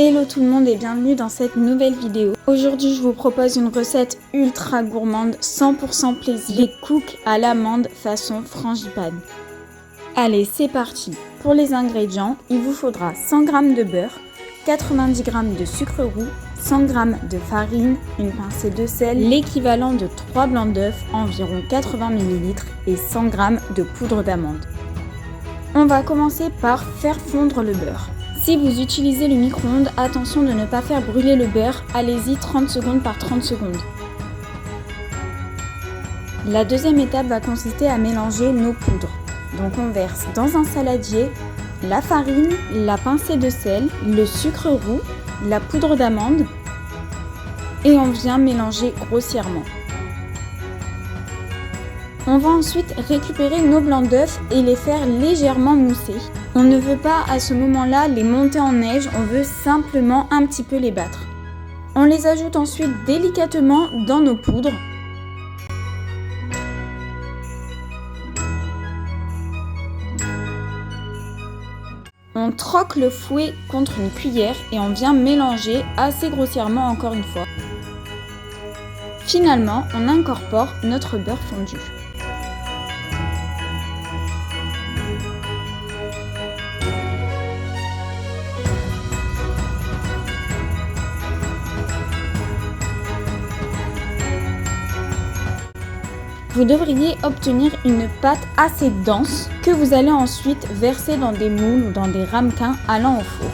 Hello tout le monde et bienvenue dans cette nouvelle vidéo. Aujourd'hui je vous propose une recette ultra gourmande, 100% plaisir, les cookies à l'amande façon frangipane. Allez c'est parti. Pour les ingrédients, il vous faudra 100 g de beurre, 90 g de sucre roux, 100 g de farine, une pincée de sel, l'équivalent de 3 blancs d'œufs, environ 80 ml et 100 g de poudre d'amande. On va commencer par faire fondre le beurre. Si vous utilisez le micro-ondes, attention de ne pas faire brûler le beurre, allez-y 30 secondes par 30 secondes. La deuxième étape va consister à mélanger nos poudres. Donc on verse dans un saladier la farine, la pincée de sel, le sucre roux, la poudre d'amande et on vient mélanger grossièrement. On va ensuite récupérer nos blancs d'œufs et les faire légèrement mousser. On ne veut pas à ce moment-là les monter en neige, on veut simplement un petit peu les battre. On les ajoute ensuite délicatement dans nos poudres. On troque le fouet contre une cuillère et on vient mélanger assez grossièrement encore une fois. Finalement, on incorpore notre beurre fondu. Vous devriez obtenir une pâte assez dense que vous allez ensuite verser dans des moules ou dans des ramequins allant au four.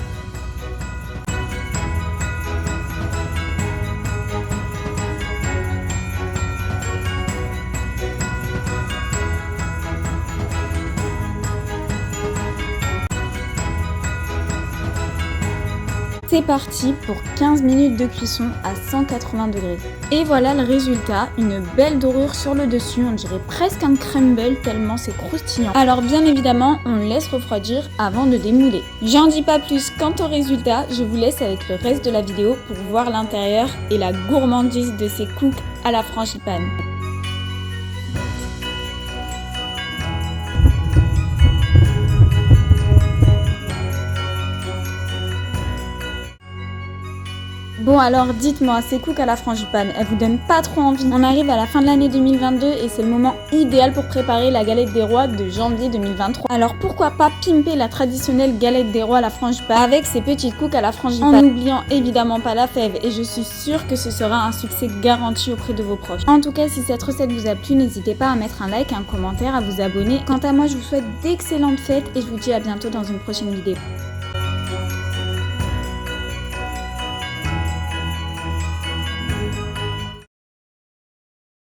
C'est parti pour 15 minutes de cuisson à 180 degrés. Et voilà le résultat, une belle dorure sur le dessus, on dirait presque un crumble tellement c'est croustillant. Alors bien évidemment, on laisse refroidir avant de démouler. J'en dis pas plus quant au résultat, je vous laisse avec le reste de la vidéo pour voir l'intérieur et la gourmandise de ces cookies à la frangipane. Bon alors dites-moi, ces cookies à la frangipane, elles vous donnent pas trop envie? On arrive à la fin de l'année 2022 et c'est le moment idéal pour préparer la galette des rois de janvier 2023. Alors pourquoi pas pimper la traditionnelle galette des rois à la frangipane avec ces petites cookies à la frangipane en n'oubliant évidemment pas la fève, et je suis sûre que ce sera un succès garanti auprès de vos proches. En tout cas, si cette recette vous a plu, n'hésitez pas à mettre un like, un commentaire, à vous abonner. Quant à moi, je vous souhaite d'excellentes fêtes et je vous dis à bientôt dans une prochaine vidéo.